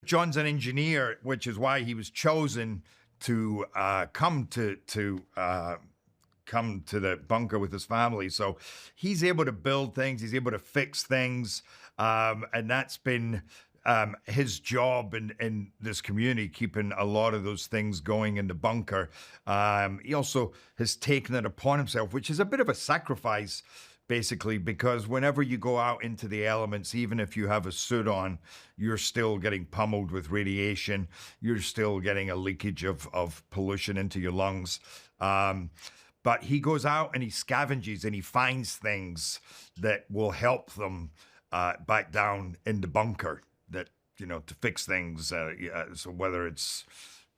John's an engineer, which is why he was chosen to come to the bunker with his family. So he's able to build things, he's able to fix things, and that's been his job in this community, keeping a lot of those things going in the bunker. He also has taken it upon himself, which is a bit of a sacrifice, basically, because whenever you go out into the elements, even if you have a suit on, you're still getting pummeled with radiation. You're still getting a leakage of pollution into your lungs. But he goes out and he scavenges and he finds things that will help them back down in the bunker, that, to fix things. So whether it's,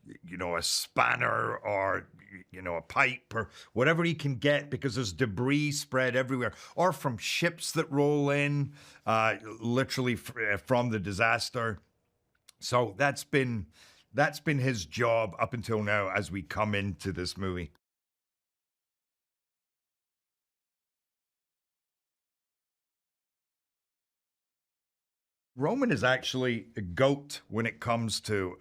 a spanner or, a pipe or whatever he can get, because there's debris spread everywhere, or from ships that roll in, literally from the disaster. So that's been his job up until now as we come into this movie. Roman is actually a goat when it comes to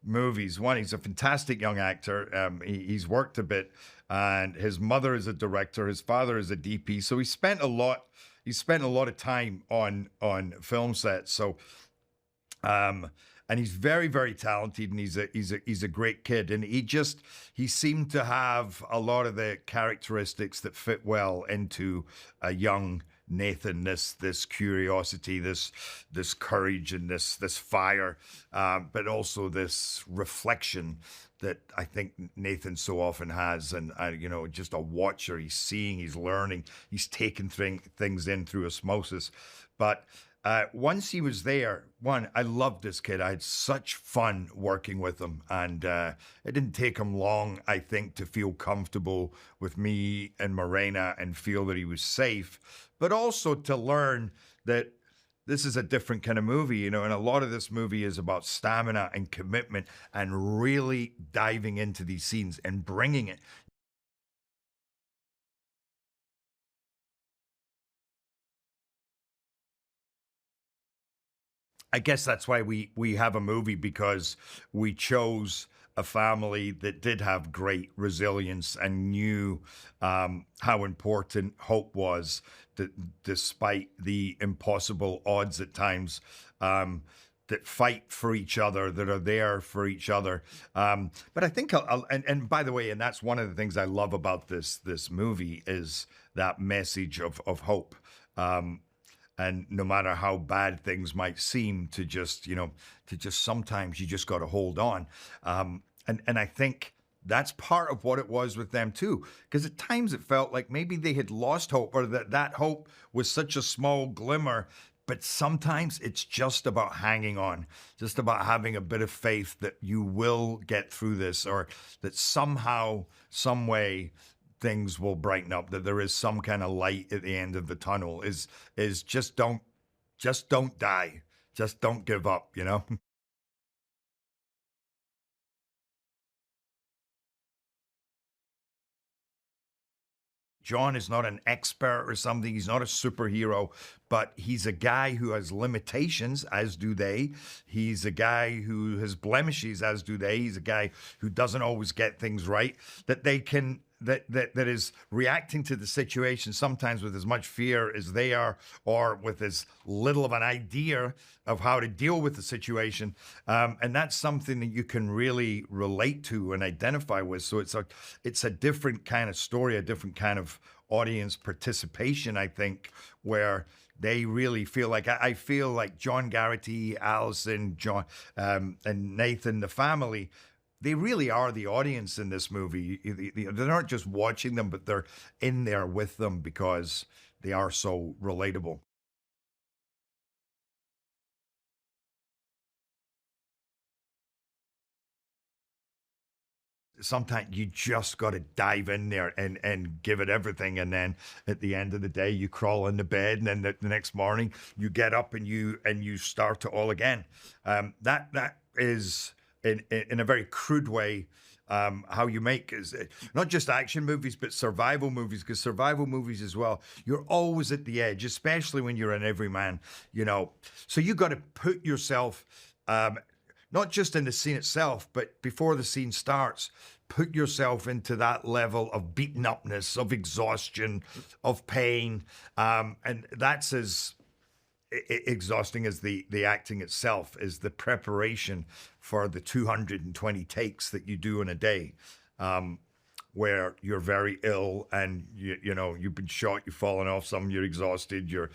movies. One, he's a fantastic young actor. He's worked a bit, and his mother is a director. His father is a DP. So he spent a lot. He spent a lot of time on film sets. So, and he's very, very talented, and he's a great kid. And he seemed to have a lot of the characteristics that fit well into a young Nathan, this curiosity, this courage, and this fire, but also this reflection that I think Nathan so often has. And just a watcher, he's seeing, he's learning, he's taking things in through osmosis. But once he was there, I loved this kid. I had such fun working with him, and it didn't take him long, I think, to feel comfortable with me and Morena and feel that he was safe, but also to learn that this is a different kind of movie, and a lot of this movie is about stamina and commitment and really diving into these scenes and bringing it. I guess that's why we have a movie, because we chose a family that did have great resilience and knew how important hope was, that despite the impossible odds at times, that fight for each other, that are there for each other. But I think, and by the way, and that's one of the things I love about this movie, is that message of hope. And no matter how bad things might seem, to just sometimes you just got to hold on. And I think that's part of what it was with them too, because at times it felt like maybe they had lost hope, or that hope was such a small glimmer. But sometimes it's just about hanging on, just about having a bit of faith that you will get through this, or that somehow, some way, things will brighten up, that there is some kind of light at the end of the tunnel. Is just don't die. Just don't give up, John is not an expert or something. He's not a superhero, but he's a guy who has limitations, as do they. He's a guy who has blemishes, as do they. He's a guy who doesn't always get things right, that they can that is reacting to the situation sometimes with as much fear as they are, or with as little of an idea of how to deal with the situation. And that's something that you can really relate to and identify with. So it's a different kind of story, a different kind of audience participation, I think, where they really feel like, I feel like John Garrity, Allison, John, and Nathan, the family, they really are the audience in this movie. They're not just watching them, but they're in there with them because they are so relatable. Sometimes you just got to dive in there and give it everything. And then at the end of the day, you crawl into bed, and then the next morning you get up and you start it all again. That is in a very crude way, how you make is not just action movies, but survival movies, because survival movies as well, you're always at the edge, especially when you're an everyman, So you got to put yourself Um, Not just in the scene itself, but before the scene starts, put yourself into that level of beaten upness, of exhaustion, of pain. And that's as exhausting as the acting itself, is the preparation for the 220 takes that you do in a day. Where you're very ill and you know you've been shot, you've fallen off something, you're exhausted, you're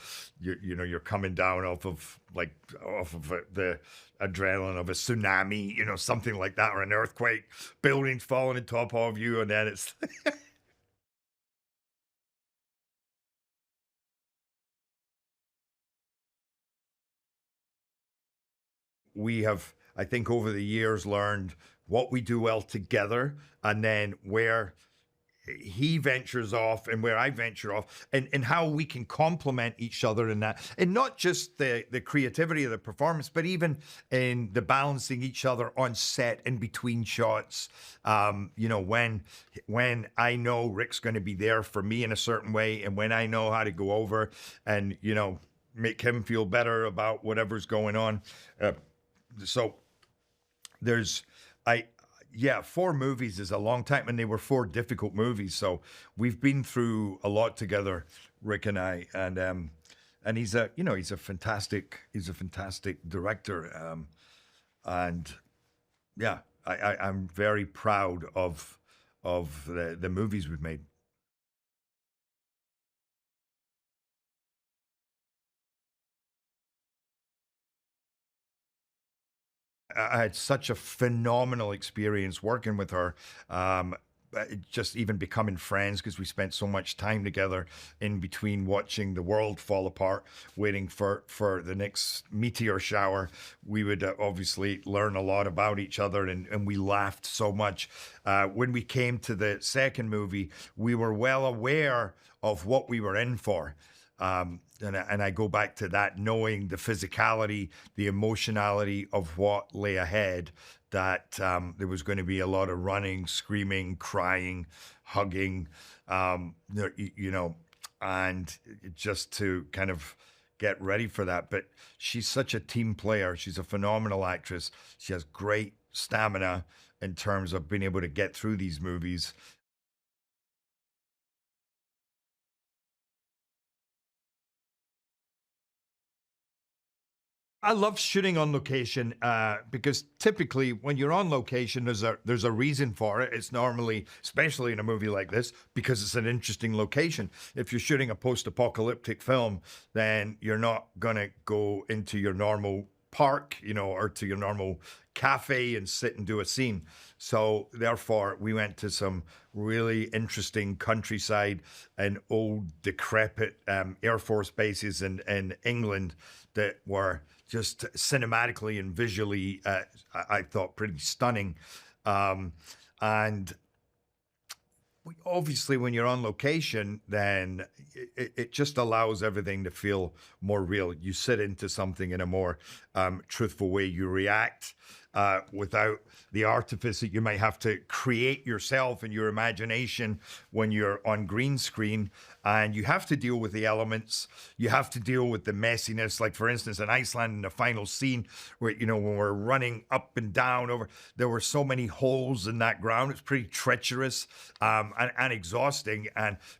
coming down off of the adrenaline of a tsunami, something like that, or an earthquake, buildings falling on top of you, and then it's we have, I think, over the years learned what we do well together, and then where he ventures off and where I venture off, and how we can complement each other in that. And not just the creativity of the performance, but even in the balancing each other on set in between shots. When I know Rick's going to be there for me in a certain way, and when I know how to go over and, make him feel better about whatever's going on. So there's, I, yeah, 4 movies is a long time, and they were 4 difficult movies. So we've been through a lot together, Rick and I, and he's a fantastic director, and yeah, I'm very proud of the movies we've made. I had such a phenomenal experience working with her. Just even becoming friends, because we spent so much time together in between watching the world fall apart, waiting for the next meteor shower. We would obviously learn a lot about each other, and we laughed so much. When we came to the second movie, we were well aware of what we were in for. And I go back to that, knowing the physicality, the emotionality of what lay ahead, that there was going to be a lot of running, screaming, crying, hugging, you know, and just to kind of get ready for that. But she's such a team player. She's a phenomenal actress. She has great stamina in terms of being able to get through these movies. I love shooting on location, because typically when you're on location, there's a reason for it. It's normally, especially in a movie like this, because it's an interesting location. If you're shooting a post-apocalyptic film, then you're not gonna go into your normal park, or to your normal cafe and sit and do a scene. So therefore, we went to some really interesting countryside and old decrepit Air Force bases in England that were just cinematically and visually, I thought, pretty stunning. Um, and obviously, when you're on location, then it just allows everything to feel more real. You sit into something in a more truthful way. You react without the artifice that you might have to create yourself in your imagination when you're on green screen. And you have to deal with the elements. You have to deal with the messiness. Like, for instance, in Iceland, in the final scene, where, when we're running up and down there were so many holes in that ground. It's pretty treacherous, and exhausting.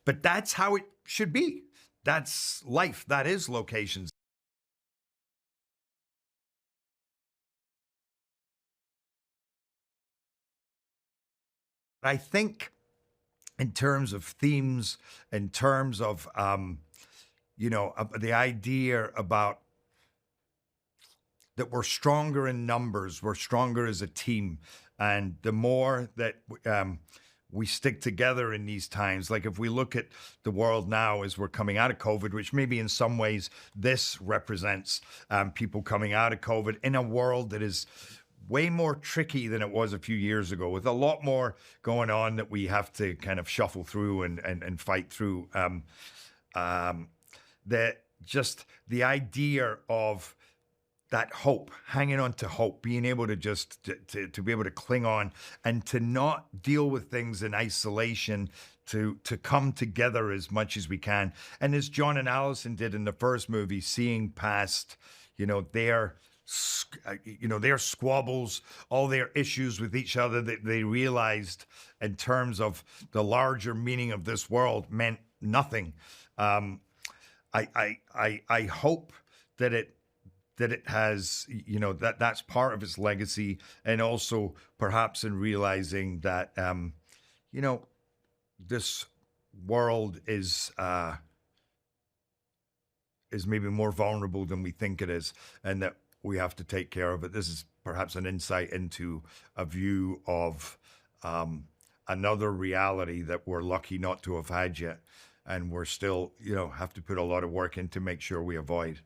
But that's how it should be. That's life. That is locations. I think in terms of themes, in terms of the idea about that we're stronger in numbers, we're stronger as a team, and the more that we stick together in these times. Like, if we look at the world now as we're coming out of COVID, which maybe in some ways this represents people coming out of COVID in a world that is way more tricky than it was a few years ago, with a lot more going on that we have to kind of shuffle through and fight through. Um, that just the idea of that hope, hanging on to hope, being able to just to be able to cling on and to not deal with things in isolation, to come together as much as we can. And as John and Allison did in the first movie, seeing past, their their squabbles, all their issues with each other that they realized in terms of the larger meaning of this world meant nothing. I hope that it has, that's part of its legacy, and also perhaps in realizing that, this world is maybe more vulnerable than we think it is, and that we have to take care of it. This is perhaps an insight into a view of another reality that we're lucky not to have had yet, and we're still, have to put a lot of work in to make sure we avoid.